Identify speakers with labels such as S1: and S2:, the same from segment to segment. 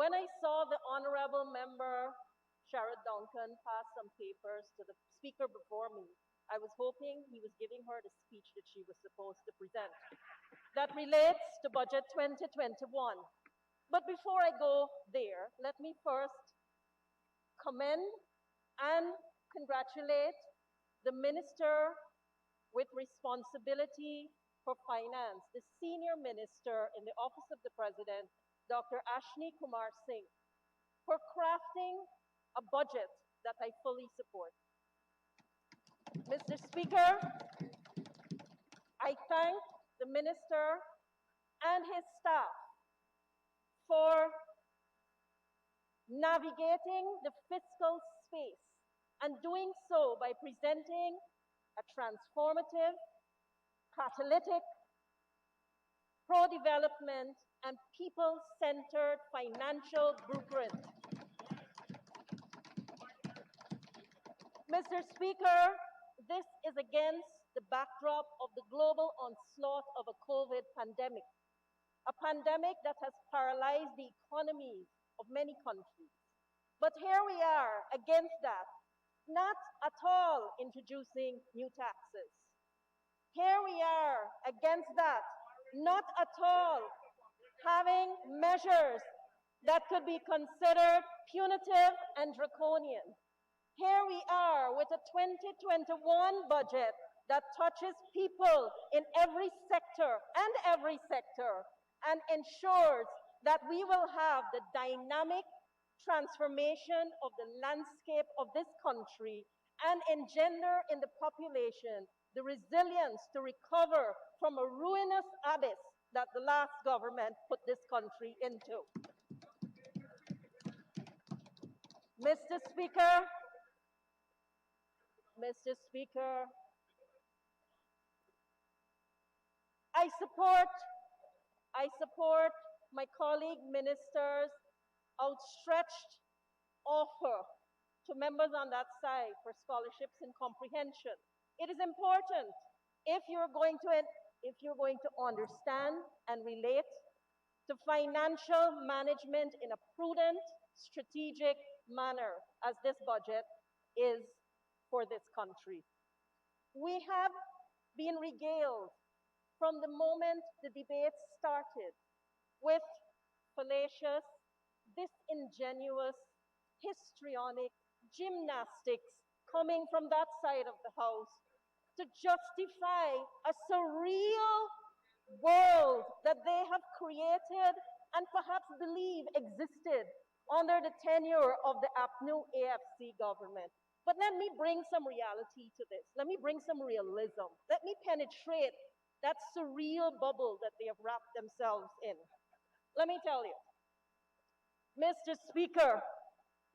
S1: When I saw the honorable member, Sherrod Duncan, pass some papers to the speaker before me, I was hoping he was giving her the speech that she was supposed to present that relates to Budget 2021. But before I go there, let me first commend and congratulate the Minister with responsibility for finance, the senior minister in the Office of the President, Dr. Ashni Kumar Singh, for crafting a budget that I fully support. Mr. Speaker, I thank the minister and his staff for navigating the fiscal space and doing so by presenting a transformative, catalytic, pro-development, and people-centered financial blueprint. Mr. Speaker, this is against the backdrop of the global onslaught of a COVID pandemic, a pandemic that has paralyzed the economies of many countries. But here we are against that, not at all introducing new taxes. Here we are against that, not at all having measures that could be considered punitive and draconian. Here we are with a 2021 budget that touches people in every sector and ensures that we will have the dynamic transformation of the landscape of this country and engender in the population the resilience to recover from a ruinous abyss that the last government put this country into. Mr. Speaker, I support my colleague ministers' outstretched offer to members on that side for scholarships and comprehension. It is important if you're going to understand and relate to financial management in a prudent, strategic manner, as this budget is for this country. We have been regaled from the moment the debate started with fallacious, disingenuous, histrionic gymnastics coming from that side of the House to justify a surreal world that they have created and perhaps believe existed under the tenure of the APNU AFC government. But let me bring some reality to this. Let me bring some realism. Let me penetrate that surreal bubble that they have wrapped themselves in. Let me tell you, Mr. Speaker,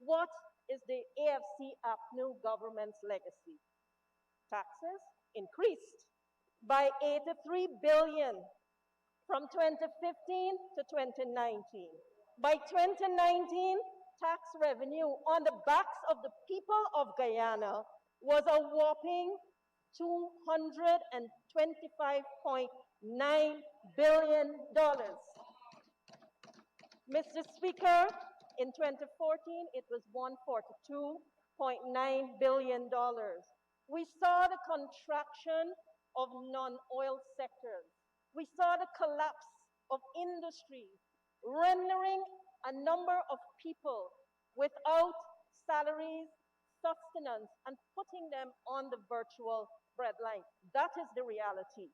S1: what is the AFC APNU government's legacy? Taxes increased by 83 billion from 2015 to 2019. By 2019, tax revenue on the backs of the people of Guyana was a whopping $225.9 billion. Mr. Speaker, in 2014, it was $142.9 billion. We saw the contraction of non-oil sectors. We saw the collapse of industries, rendering a number of people without salaries, sustenance, and putting them on the virtual breadline. That is the reality.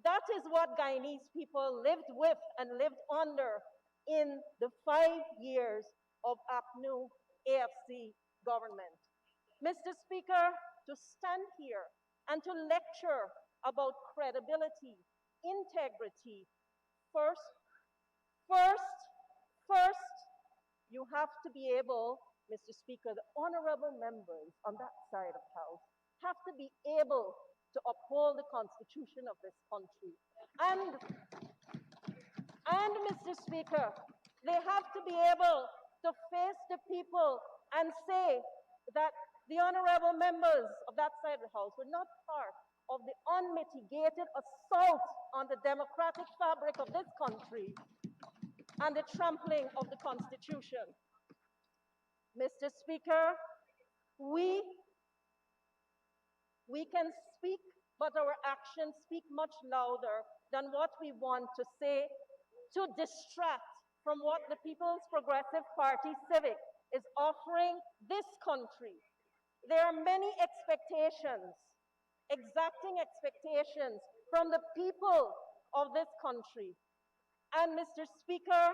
S1: That is what Guyanese people lived with and lived under in the 5 years of APNU AFC government. Mr. Speaker, to stand here and to lecture about credibility, integrity, first, you have to be able, Mr. Speaker, the honorable members on that side of the House have to be able to uphold the Constitution of this country. And Mr. Speaker, they have to be able to face the people and say that the honorable members of that side of the House were not part of the unmitigated assault on the democratic fabric of this country. and the trampling of the Constitution. Mr. Speaker, we can speak, but our actions speak much louder than what we want to say to distract from what the People's Progressive Party Civic is offering this country. There are many expectations, exacting expectations from the people of this country. And Mr. Speaker,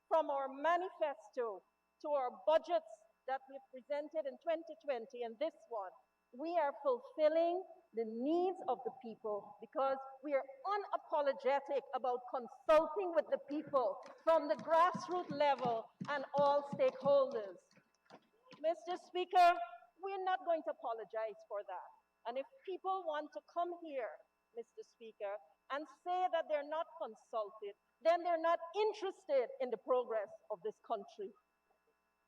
S1: from our manifesto to our budgets that we've presented in 2020 and this one, we are fulfilling the needs of the people because we are unapologetic about consulting with the people from the grassroots level and all stakeholders. Mr. Speaker, we're not going to apologize for that. And if people want to come here, Mr. Speaker, and say that they're not consulted, then they're not interested in the progress of this country.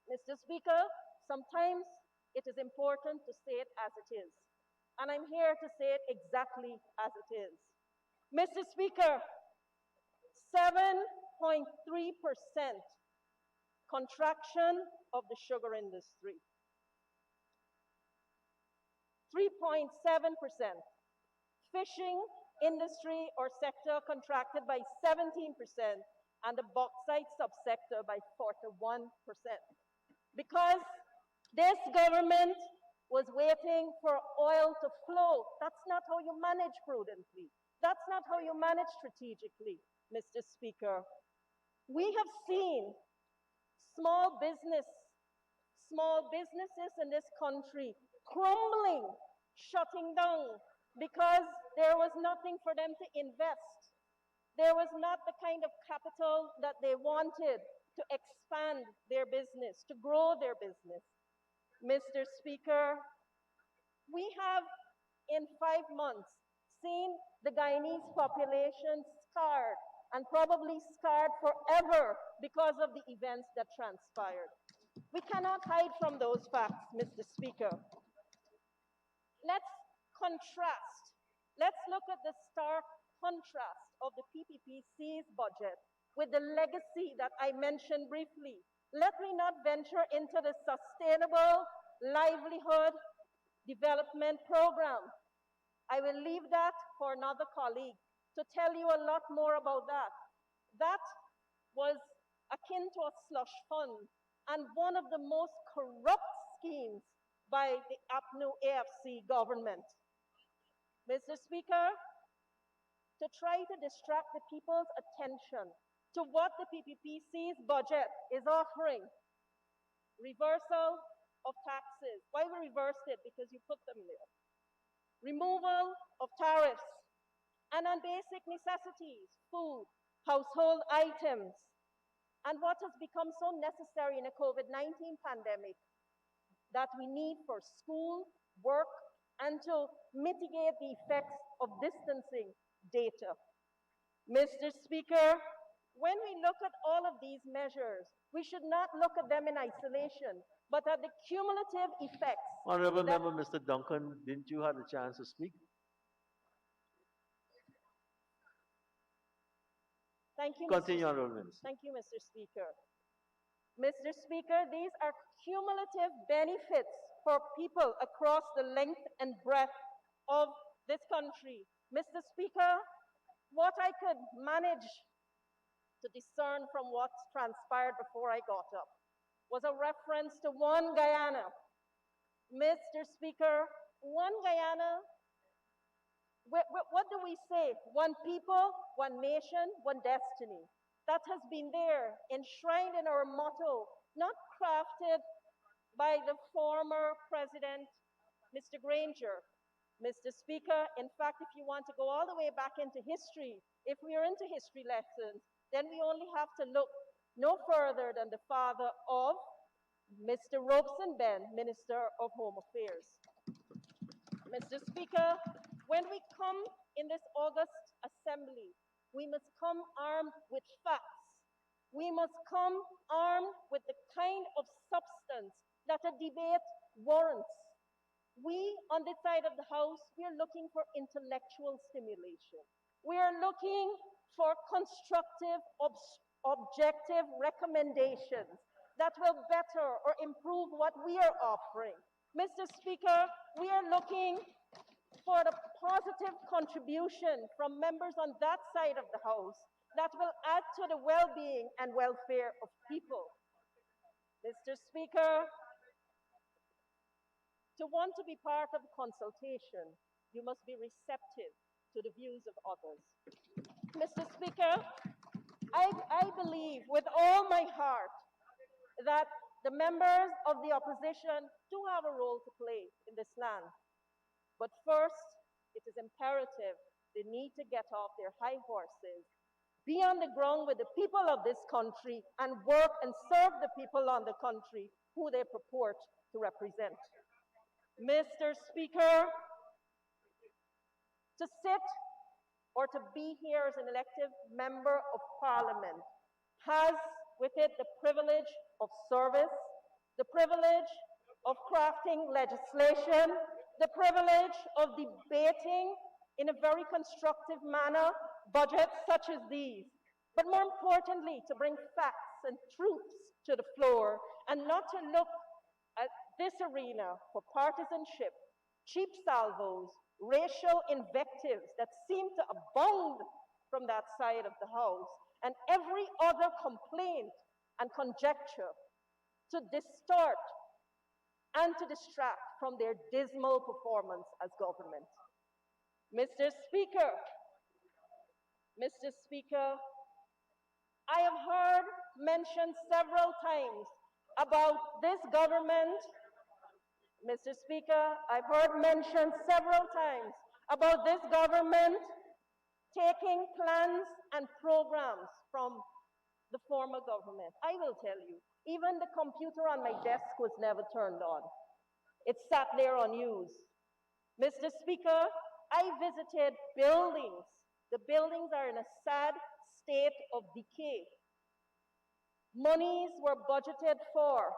S1: Mr. Speaker, sometimes it is important to say it as it is. And I'm here to say it exactly as it is. Mr. Speaker, 7.3% contraction of the sugar industry. 3.7%. Fishing industry or sector contracted by 17%, and the bauxite subsector by 41%. Because this government was waiting for oil to flow. That's not how you manage prudently. That's not how you manage strategically, Mr. Speaker. We have seen small businesses in this country crumbling, shutting down, because there was nothing for them to invest. There was not the kind of capital that they wanted to expand their business, to grow their business. Mr. Speaker, we have in 5 months seen the Guyanese population scarred, and probably scarred forever because of the events that transpired. We cannot hide from those facts, Mr. Speaker. Let's contrast. Let's look at the stark contrast of the PPPC's budget with the legacy that I mentioned briefly. Let me not venture into the Sustainable Livelihood Development Program. I will leave that for another colleague to tell you a lot more about that. That was akin to a slush fund and one of the most corrupt schemes by the APNU AFC government. Mr. Speaker, to try to distract the people's attention to what the PPPC's budget is offering. Reversal of taxes. Why we reversed it? Because you put them there. Removal of tariffs. And on basic necessities, food, household items. And what has become so necessary in a COVID-19 pandemic that we need for school, work, and to mitigate the effects of distancing data. Mr. Speaker, when we look at all of these measures, we should not look at them in isolation, but at the cumulative effects.
S2: Honorable Member, Mr. Duncan, didn't you have the chance to speak?
S1: Thank you,
S2: Continue, Honorable Minister.
S1: Thank you, Mr. Speaker. Mr. Speaker, these are cumulative benefits for people across the length and breadth of this country. Mr. Speaker, what I could manage to discern from what transpired before I got up was a reference to one Guyana. Mr. Speaker, one Guyana, what do we say? One people, one nation, one destiny. That has been there, enshrined in our motto, not crafted by the former president, Mr. Granger. Mr. Speaker, in fact, if you want to go all the way back into history, if we are into history lessons, then we only have to look no further than the father of Mr. Robeson Ben, Minister of Home Affairs. Mr. Speaker, when we come in this August assembly, we must come armed with facts. We must come armed with the kind of substance that a debate warrants. We, on this side of the House, we are looking for intellectual stimulation. We are looking for constructive objective recommendations that will better or improve what we are offering. Mr. Speaker, we are looking for the positive contribution from members on that side of the House that will add to the well-being and welfare of people. Mr. Speaker, to want to be part of a consultation, you must be receptive to the views of others. Mr. Speaker, I believe with all my heart that the members of the opposition do have a role to play in this land. But first, it is imperative they need to get off their high horses, be on the ground with the people of this country, and work and serve the people on the country who they purport to represent. Mr. Speaker, to sit or to be here as an elected member of parliament has with it the privilege of service, the privilege of crafting legislation, the privilege of debating in a very constructive manner budgets such as these, but more importantly, to bring facts and truths to the floor and not to look at this arena for partisanship, cheap salvos, racial invectives that seem to abound from that side of the House, and every other complaint and conjecture to distort and to distract from their dismal performance as government. Mr. Speaker, I have heard mentioned several times about this government. Mr. Speaker, I've heard mentioned several times about this government taking plans and programs from the former government. I will tell you, even the computer on my desk was never turned on. It sat there unused. Mr. Speaker, I visited buildings. The buildings are in a sad state of decay. Monies were budgeted for.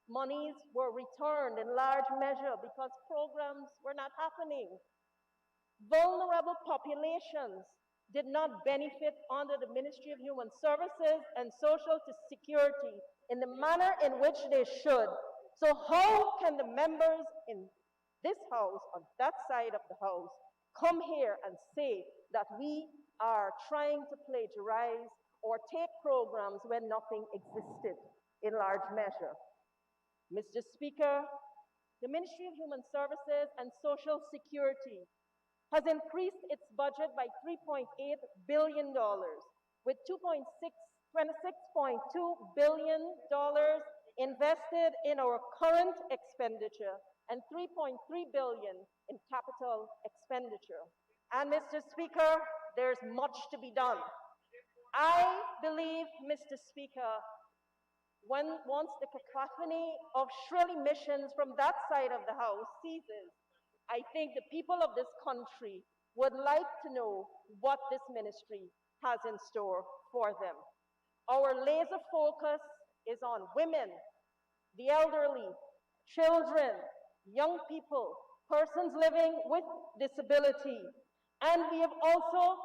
S1: Monies were returned in large measure because programs were not happening. Vulnerable populations did not benefit under the Ministry of Human Services and Social Security in the manner in which they should. So how can the members in this House, on that side of the House, come here and say that we are trying to plagiarize or take programs when nothing existed in large measure? Mr. Speaker, the Ministry of Human Services and Social Security has increased its budget by $3.8 billion, with $26.2 billion invested in our current expenditure and $3.3 billion in capital expenditure. And Mr. Speaker, there's much to be done. I believe, Mr. Speaker, once the cacophony of shrill emissions from that side of the House ceases, I think the people of this country would like to know what this ministry has in store for them. Our laser focus is on women, the elderly, children, young people, persons living with disability, and we have also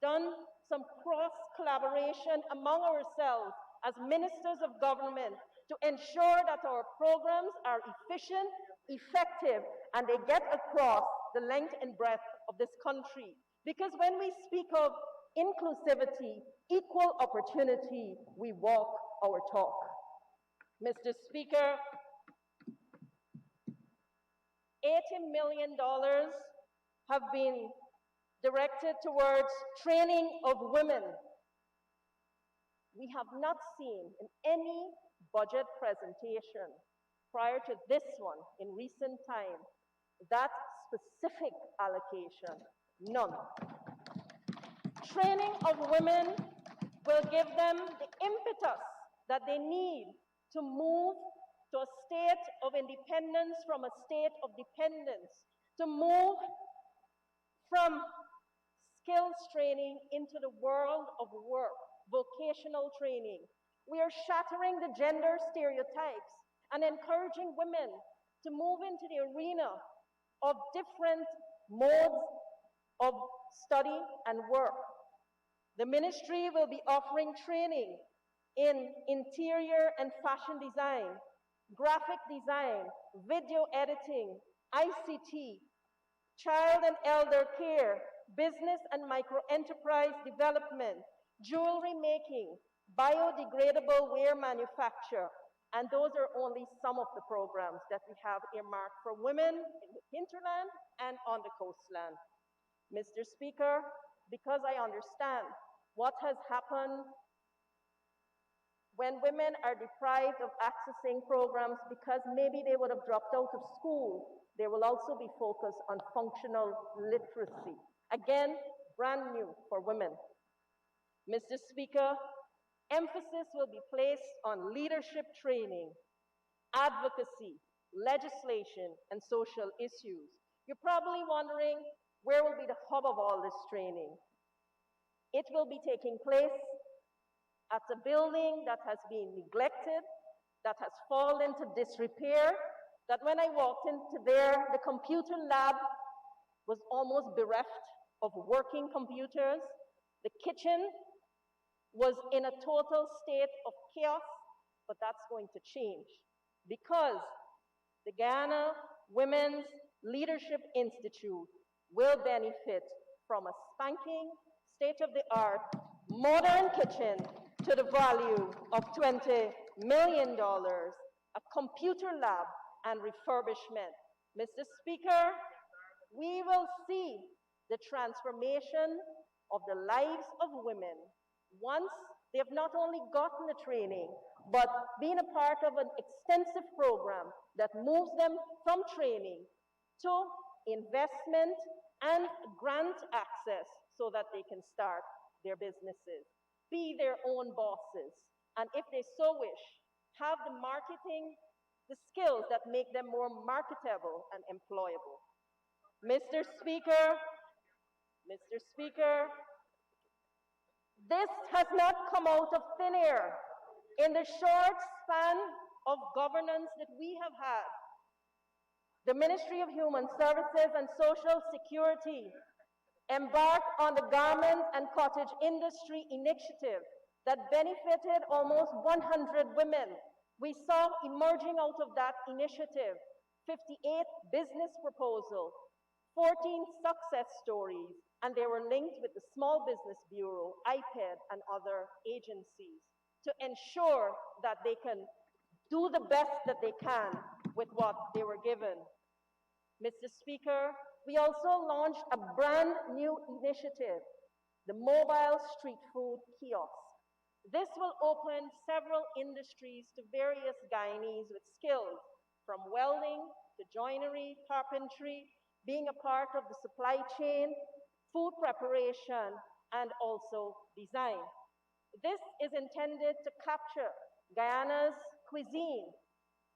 S1: done some cross-collaboration among ourselves as ministers of government to ensure that our programs are efficient, effective, and they get across the length and breadth of this country. Because when we speak of inclusivity, equal opportunity, we walk our talk. Mr. Speaker, $80 million have been directed towards training of women. We have not seen in any budget presentation prior to this one in recent time that specific allocation. None. Training of women will give them the impetus that they need to move to a state of independence from a state of dependence, to move from skills training into the world of work, vocational training. We are shattering the gender stereotypes and encouraging women to move into the arena of different modes of study and work. The ministry will be offering training in interior and fashion design, graphic design, video editing, ICT, child and elder care, business and micro-enterprise development, jewelry making, biodegradable wear manufacture, and those are only some of the programs that we have earmarked for women in the hinterland and on the coastland. Mr. Speaker, because I understand what has happened when women are deprived of accessing programs because maybe they would have dropped out of school, they will also be focused on functional literacy. Again, brand new for women. Mr. Speaker, emphasis will be placed on leadership training, advocacy, legislation, and social issues. You're probably wondering where will be the hub of all this training? It will be taking place at a building that has been neglected, that has fallen into disrepair, that when I walked into there, the computer lab was almost bereft of working computers. The kitchen was in a total state of chaos, but that's going to change because the Guyana Women's Leadership Institute will benefit from a spanking, state-of-the-art, modern kitchen to the value of $20 million, a computer lab, and refurbishment. Mr. Speaker, we will see the transformation of the lives of women once they have not only gotten the training, but been a part of an extensive program that moves them from training to investment and grant access so that they can start their businesses, be their own bosses, and if they so wish, have the marketing, the skills that make them more marketable and employable. Mr. Speaker, this has not come out of thin air. In the short span of governance that we have had, the Ministry of Human Services and Social Security embarked on the Garment and Cottage Industry Initiative that benefited almost 100 women. We saw emerging out of that initiative 58 business proposals, 14 success stories, and they were linked with the Small Business Bureau, IPED, and other agencies to ensure that they can do the best that they can with what they were given. Mr. Speaker, we also launched a brand new initiative, the Mobile Street Food Kiosk. This will open several industries to various Guyanese with skills, from welding to joinery, carpentry, being a part of the supply chain, food preparation, and also design. This is intended to capture Guyana's cuisine,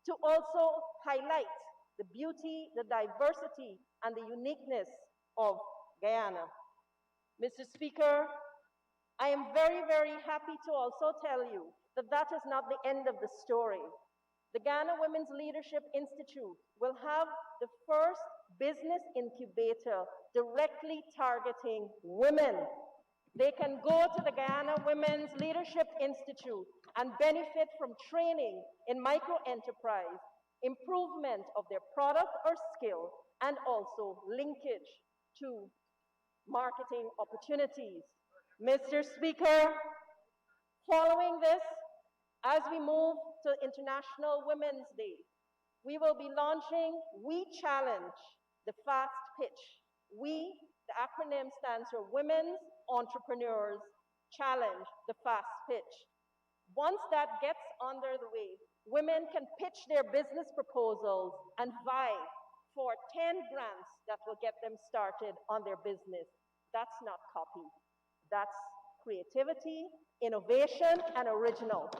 S1: to also highlight the beauty, the diversity, and the uniqueness of Guyana. Mr. Speaker, I am very, very happy to also tell you that that is not the end of the story. The Guyana Women's Leadership Institute will have the first business incubator directly targeting women. They can go to the Guyana Women's Leadership Institute and benefit from training in micro-enterprise, improvement of their product or skill, and also linkage to marketing opportunities. Mr. Speaker, following this, as we move to International Women's Day, we will be launching We Challenge, the Fast Pitch. We, the acronym stands for Women's Entrepreneurs Challenge, the Fast Pitch. Once that gets under the way, women can pitch their business proposals and vie for 10 grants that will get them started on their business. That's not copy. That's creativity, innovation, and original.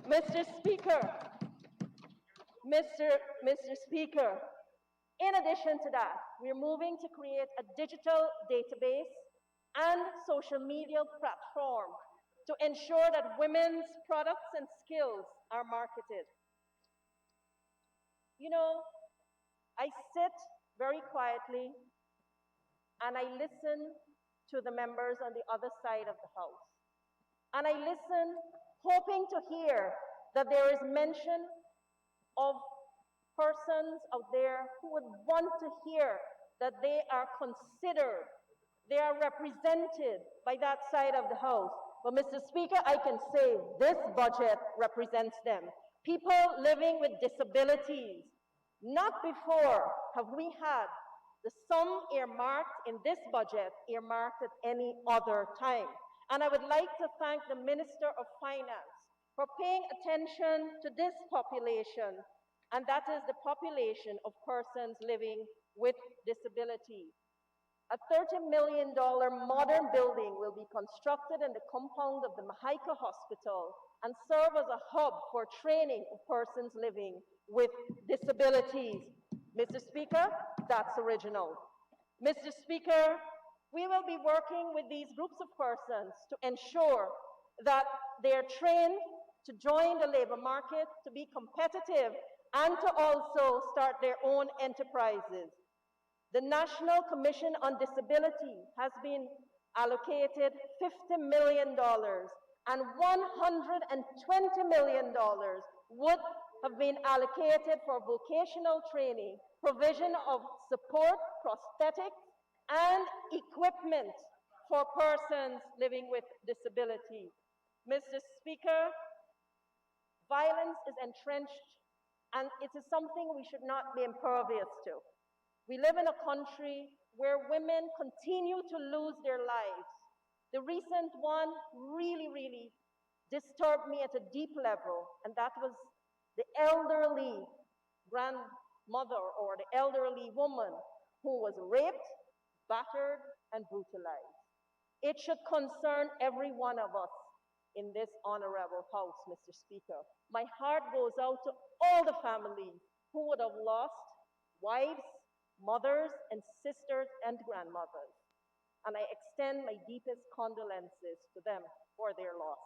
S1: Mr. Speaker, Mr. Speaker, in addition to that, we're moving to create a digital database and social media platform to ensure that women's products and skills are marketed. You know, I sit very quietly and I listen to the members on the other side of the House. And I listen, hoping to hear that there is mention of persons out there who would want to hear that they are considered, they are represented by that side of the House. But Mr. Speaker, I can say this budget represents them. People living with disabilities. Not before have we had the sum earmarked in this budget earmarked at any other time. And I would like to thank the Minister of Finance for paying attention to this population, and that is the population of persons living with disabilities. A $30 million modern building will be constructed in the compound of the Mahaika Hospital and serve as a hub for training of persons living with disabilities. Mr. Speaker, that's original. Mr. Speaker, we will be working with these groups of persons to ensure that they are trained to join the labor market, to be competitive, and to also start their own enterprises. The National Commission on Disability has been allocated $50 million, and $120 million would have been allocated for vocational training, provision of support, prosthetics, and equipment for persons living with disability. Mr. Speaker, violence is entrenched, and it is something we should not be impervious to. We live in a country where women continue to lose their lives. The recent one really disturbed me at a deep level, and that was the elderly grandmother or the elderly woman who was raped, battered, and brutalized. It should concern every one of us in this honorable House, Mr. Speaker. My heart goes out to all the families who would have lost wives, mothers, and sisters, and grandmothers. And I extend my deepest condolences to them for their loss.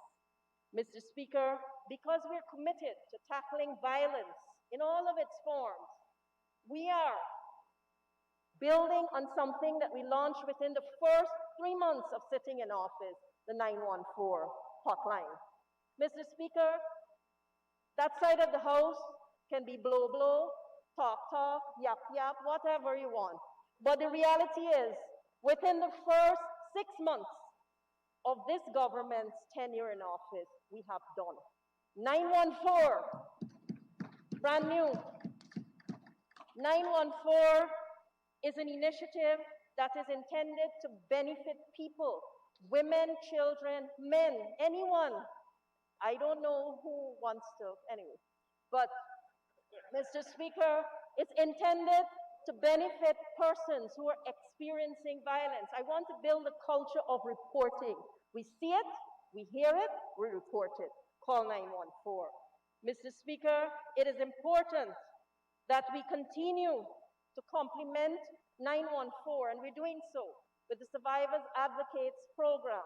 S1: Mr. Speaker, because we're committed to tackling violence in all of its forms, we are building on something that we launched within the first 3 months of sitting in office, the 914 hotline. Mr. Speaker, that side of the House can be blow, talk, yap, whatever you want. But the reality is, within the first 6 months of this government's tenure in office, we have done. 914, brand new. 914 is an initiative that is intended to benefit people, women, children, men, anyone. I don't know who wants to, anyway. But, Mr. Speaker, it's intended to benefit persons who are experiencing violence. I want to build a culture of reporting. We see it, we hear it, we report it. Call 914. Mr. Speaker, it is important that we continue to complement 914, and we're doing so with the Survivors Advocates Program,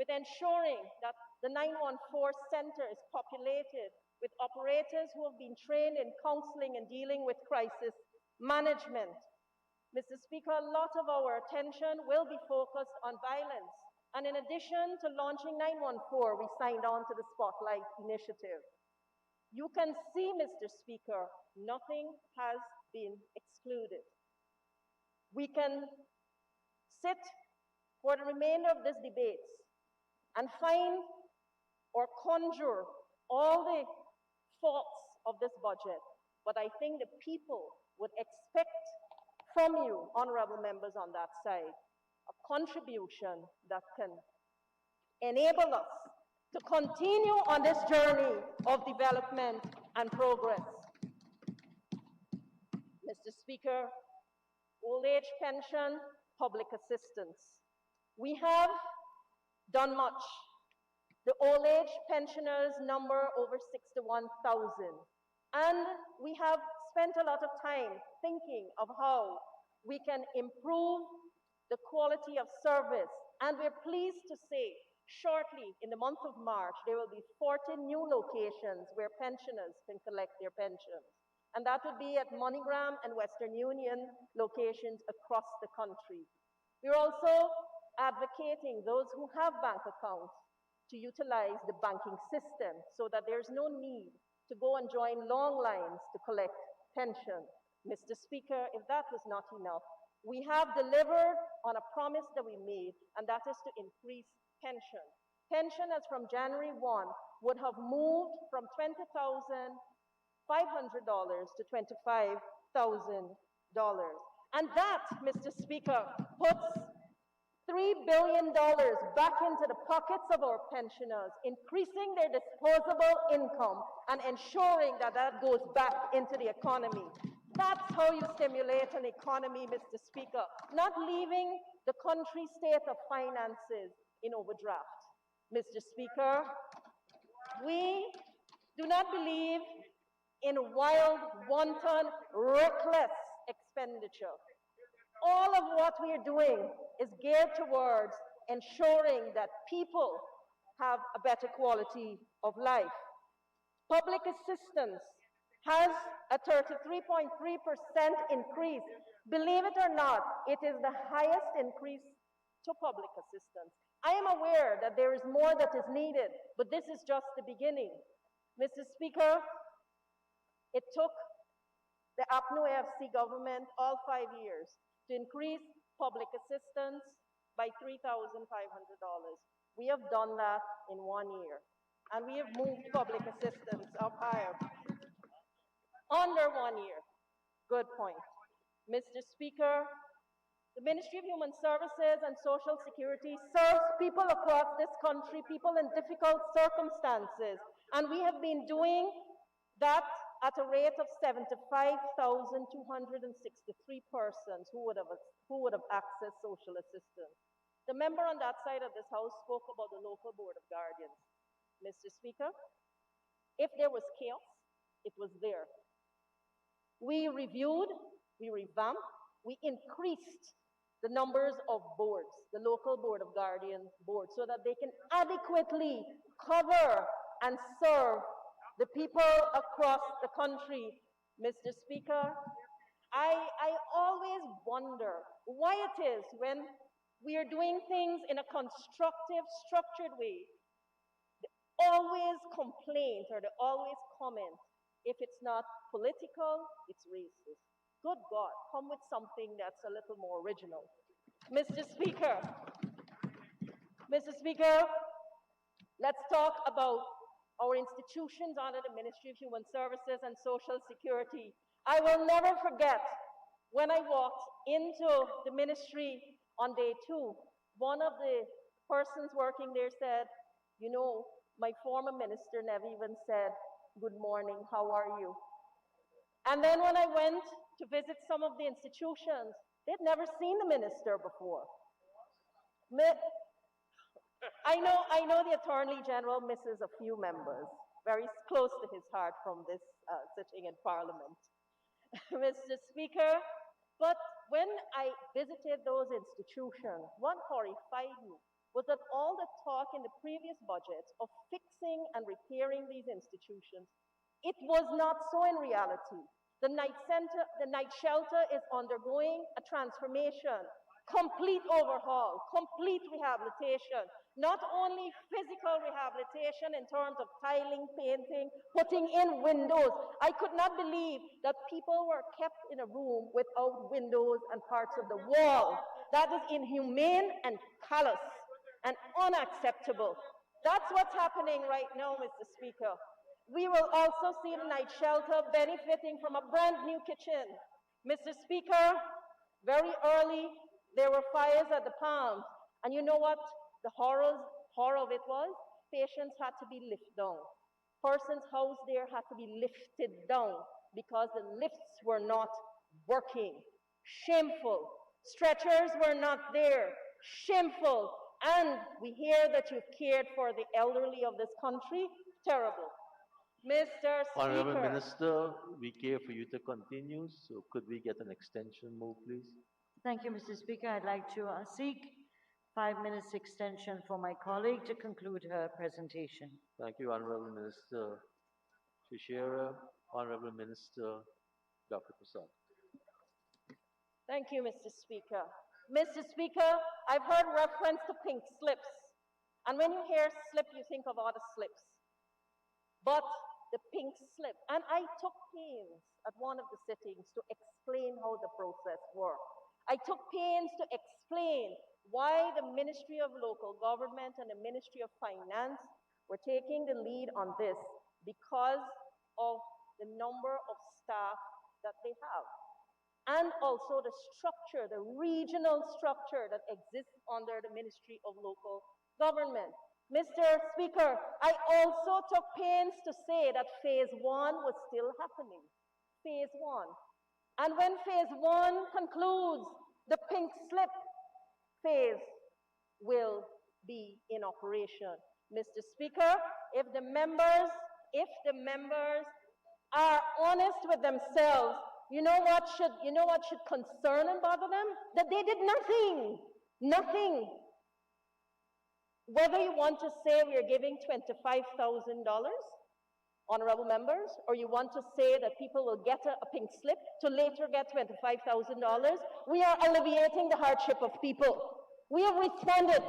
S1: with ensuring that the 914 center is populated with operators who have been trained in counseling and dealing with crisis management. Mr. Speaker, a lot of our attention will be focused on violence. And in addition to launching 914, we signed on to the Spotlight Initiative. You can see, Mr. Speaker, nothing has been excluded. We can sit for the remainder of this debate and find or conjure all the faults of this budget, but I think the people would expect from you, honorable members on that side, a contribution that can enable us to continue on this journey of development and progress. Mr. Speaker, old age pension, public assistance. We have done much. The old age pensioners number over 61,000. And we have spent a lot of time thinking of how we can improve the quality of service. And we're pleased to say, shortly, in the month of March, there will be 40 new locations where pensioners can collect their pensions. And that would be at MoneyGram and Western Union locations across the country. We're also advocating those who have bank accounts to utilize the banking system so that there's no need to go and join long lines to collect pension. Mr. Speaker, if that was not enough, we have delivered on a promise that we made, and that is to increase pension. Pension as from January 1 would have moved from $20,500 to $25,000. And that, Mr. Speaker, puts $3 billion back into the pockets of our pensioners, increasing their disposable income and ensuring that that goes back into the economy. That's how you stimulate an economy, Mr. Speaker, not leaving the country state of finances in overdraft. Mr. Speaker, we do not believe in wild, wanton, reckless expenditure. All of what we are doing is geared towards ensuring that people have a better quality of life. Public assistance has a 33.3% increase. Believe it or not, it is the highest increase to public assistance. I am aware that there is more that is needed, but this is just the beginning. Mr. Speaker, it took the APNU AFC government all 5 years to increase public assistance by $3,500. We have done that in 1 year, and we have moved public assistance up higher. Under 1 year. Good point. Mr. Speaker, the Ministry of Human Services and Social Security serves people across this country, people in difficult circumstances, and we have been doing that at a rate of 75,263 persons who would have accessed social assistance. The member on that side of this House spoke about the local Board of Guardians. Mr. Speaker, if there was chaos, it was there. We reviewed, we revamped, we increased the numbers of boards, the local Board of Guardians board, so that they can adequately cover and serve the people across the country. Mr. Speaker, I always wonder why it is when we are doing things in a constructive, structured way, they always complain or they always comment. If it's not political, it's racist. Good God, come with something that's a little more original. Mr. Speaker, let's talk about our institutions under the Ministry of Human Services and Social Security. I will never forget when I walked into the ministry on day 2, one of the persons working there said, you know, my former minister never even said, good morning, how are you? And then when I went to visit some of the institutions, they'd never seen the minister before. I know the Attorney General misses a few members, very close to his heart from this sitting in Parliament. Mr. Speaker, but when I visited those institutions, what horrified me was that all the talk in the previous budget of fixing and repairing these institutions, it was not so in reality. The night shelter is undergoing a transformation, complete overhaul, complete rehabilitation, not only physical rehabilitation in terms of tiling, painting, putting in windows. I could not believe that people were kept in a room without windows and parts of the wall. That is inhumane and callous and unacceptable. That's what's happening right now, Mr. Speaker. We will also see the night shelter benefiting from a brand new kitchen. Mr. Speaker, very early, there were fires at the Palms. And you know what the horror of it was? Patients had to be lifted down. Persons housed there had to be lifted down because the lifts were not working. Shameful. Stretchers were not there. Shameful. And we hear that you've cared for the elderly of this country. Terrible. Mr. Speaker.
S2: Honorable Minister, we care for you to continue, so could we get an extension move, please?
S3: Thank you, Mr. Speaker. I'd like to seek 5 minutes extension for my colleague to conclude her presentation.
S2: Thank you, Honorable Minister Shishira. Honorable Minister Dr. Persaud.
S1: Thank you, Mr. Speaker. Mr. Speaker, I've heard reference to pink slips. And when you hear slip, you think of other slips. But the pink slip, and I took pains at one of the sittings to explain how the process worked. I took pains to explain why the Ministry of Local Government and the Ministry of Finance were taking the lead on this because of the number of staff that they have. And also the structure, the regional structure that exists under the Ministry of Local Government. Mr. Speaker, I also took pains to say that phase one was still happening. Phase one. And when phase one concludes, the pink slip phase will be in operation. Mr. Speaker, if the members are honest with themselves, you know what should concern and bother them? That they did nothing. Nothing. Whether you want to say we are giving $25,000, honorable members, or you want to say that people will get a pink slip to later get $25,000, we are alleviating the hardship of people. We have responded.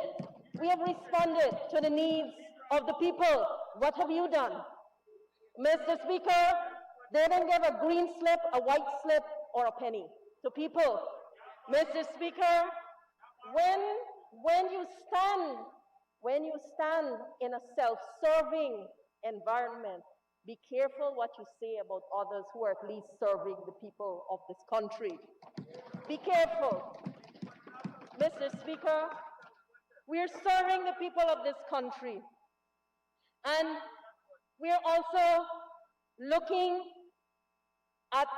S1: We have responded to the needs of the people. What have you done? Mr. Speaker, they didn't give a green slip, a white slip, or a penny to people. Mr. Speaker, when you stand in a self-serving environment, be careful what you say about others who are at least serving the people of this country. Be careful. Mr. Speaker, we are serving the people of this country. And we are also looking at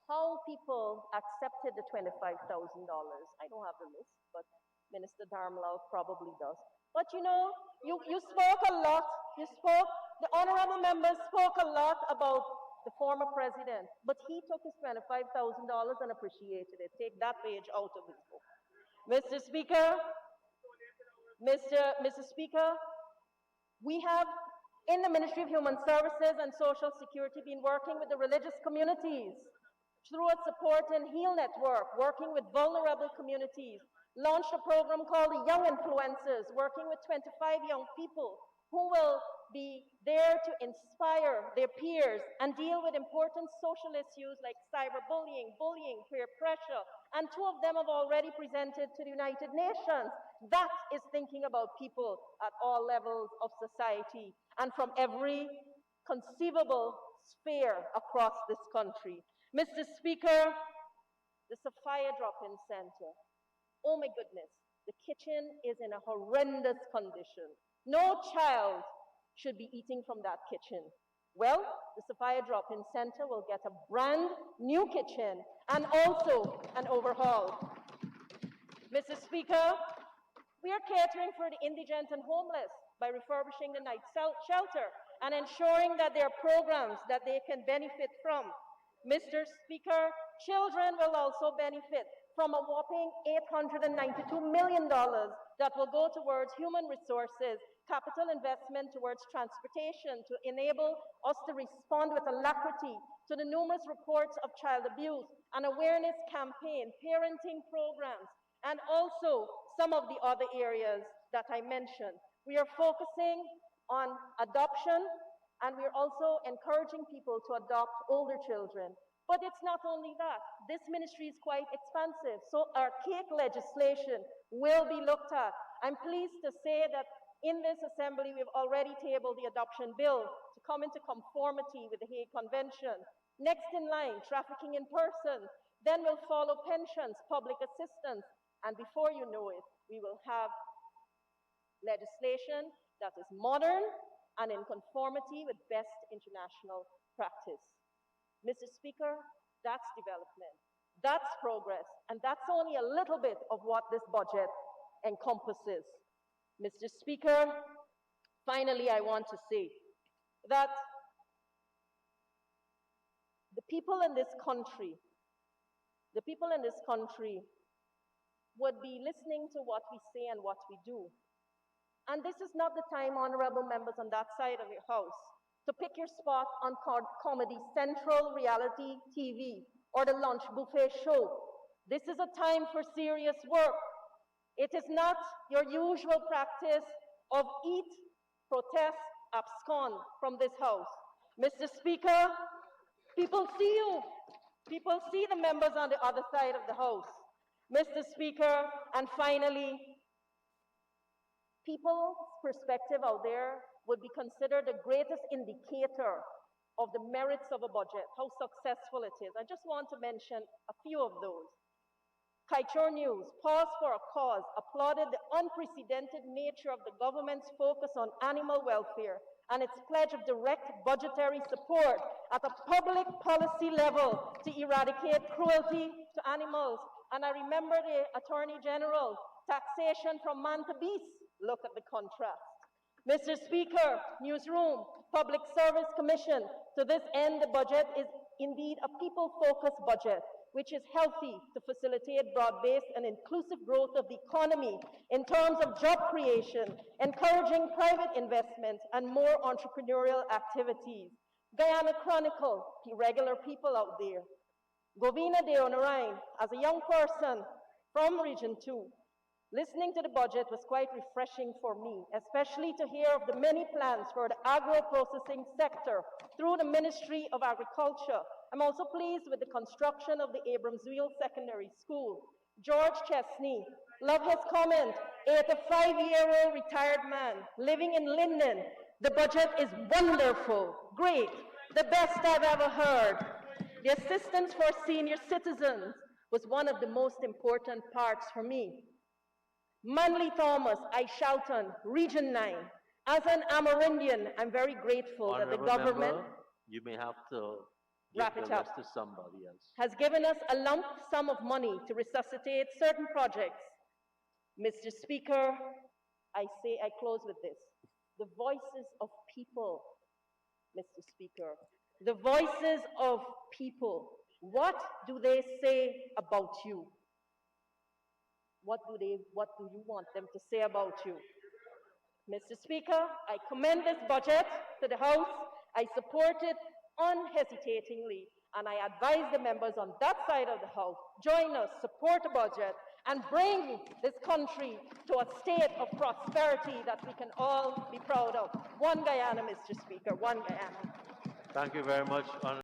S1: how people accepted the $25,000. I don't have the list, but Minister Dharmlal probably does. But you know, you spoke a lot, the honorable members spoke a lot about the former president, but he took his $25,000 and appreciated it. Take that page out of his book. Mr. Speaker, Mr. Speaker, we have in the Ministry of Human Services and Social Security been working with the religious communities through a support and heal network, working with vulnerable communities, launched a program called the Young Influencers, working with 25 young people who will be there to inspire their peers and deal with important social issues like cyberbullying, bullying, peer pressure, and 2 of them have already presented to the United Nations. That is thinking about people at all levels of society and from every conceivable sphere across this country. Mr. Speaker, the Sophia Drop-In Center. Oh my goodness, the kitchen is in a horrendous condition. No child should be eating from that kitchen. Well, the Sophia Drop-In Center will get a brand new kitchen and also an overhaul. Mr. Speaker, we are catering for the indigent and homeless by refurbishing the night shelter and ensuring that there are programs that they can benefit from. Mr. Speaker, children will also benefit from a whopping $892 million that will go towards human resources, capital investment towards transportation to enable us to respond with alacrity to the numerous reports of child abuse, an awareness campaign, parenting programs, and also some of the other areas that I mentioned. We are focusing on adoption, and we are also encouraging people to adopt older children. But it's not only that. This ministry is quite expansive, so our cake legislation will be looked at. I'm pleased to say that in this assembly, we've already tabled the adoption bill to come into conformity with the Hague Convention. Next in line, trafficking in person. Then will follow pensions, public assistance, and before you know it, we will have legislation that is modern and in conformity with best international practice. Mr. Speaker, that's development, that's progress, and that's only a little bit of what this budget encompasses. Mr. Speaker, finally, I want to say that the people in this country would be listening to what we say and what we do. And this is not the time, honorable members on that side of your house, to pick your spot on Comedy Central, reality TV, or the lunch buffet show. This is a time for serious work. It is not your usual practice of eat, protest, abscond from this house. Mr. Speaker, people see you. People see the members on the other side of the house. Mr. Speaker, and finally, people's perspective out there would be considered the greatest indicator of the merits of a budget, how successful it is. I just want to mention a few of those. Kaichor News, Pause for a Cause, applauded the unprecedented nature of the government's focus on animal welfare and its pledge of direct budgetary support at a public policy level to eradicate cruelty to animals. And I remember the Attorney General, taxation from man to beast. Look at the contrast. Mr. Speaker, Newsroom, Public Service Commission, to this end, the budget is indeed a people-focused budget, which is healthy to facilitate broad-based and inclusive growth of the economy in terms of job creation, encouraging private investment, and more entrepreneurial activities. Guyana Chronicle, regular people out there. Govina de Onarain, as a young person from Region 2, listening to the budget was quite refreshing for me, especially to hear of the many plans for the agro-processing sector through the Ministry of Agriculture. I'm also pleased with the construction of the Abramsville Secondary School. George Chesney, love his comment, 85-year-old retired man living in Linden. The budget is wonderful, great, the best I've ever heard. The assistance for senior citizens was one of the most important parts for me. Manly Thomas, Aishalton, Region 9. As an Amerindian, I'm very grateful that the government
S2: you may have to give
S1: wrap
S2: the
S1: it up.
S2: rest to somebody else.
S1: Has given us a lump sum of money to resuscitate certain projects. Mr. Speaker, I close with this. The voices of people, Mr. Speaker, the voices of people, what do they say about you? What do you want them to say about you? Mr. Speaker, I commend this budget to the House. I support it unhesitatingly, and I advise the members on that side of the House, join us, support the budget, and bring this country to a state of prosperity that we can all be proud of. One Guyana, Mr. Speaker, one Guyana.
S2: Thank you very much.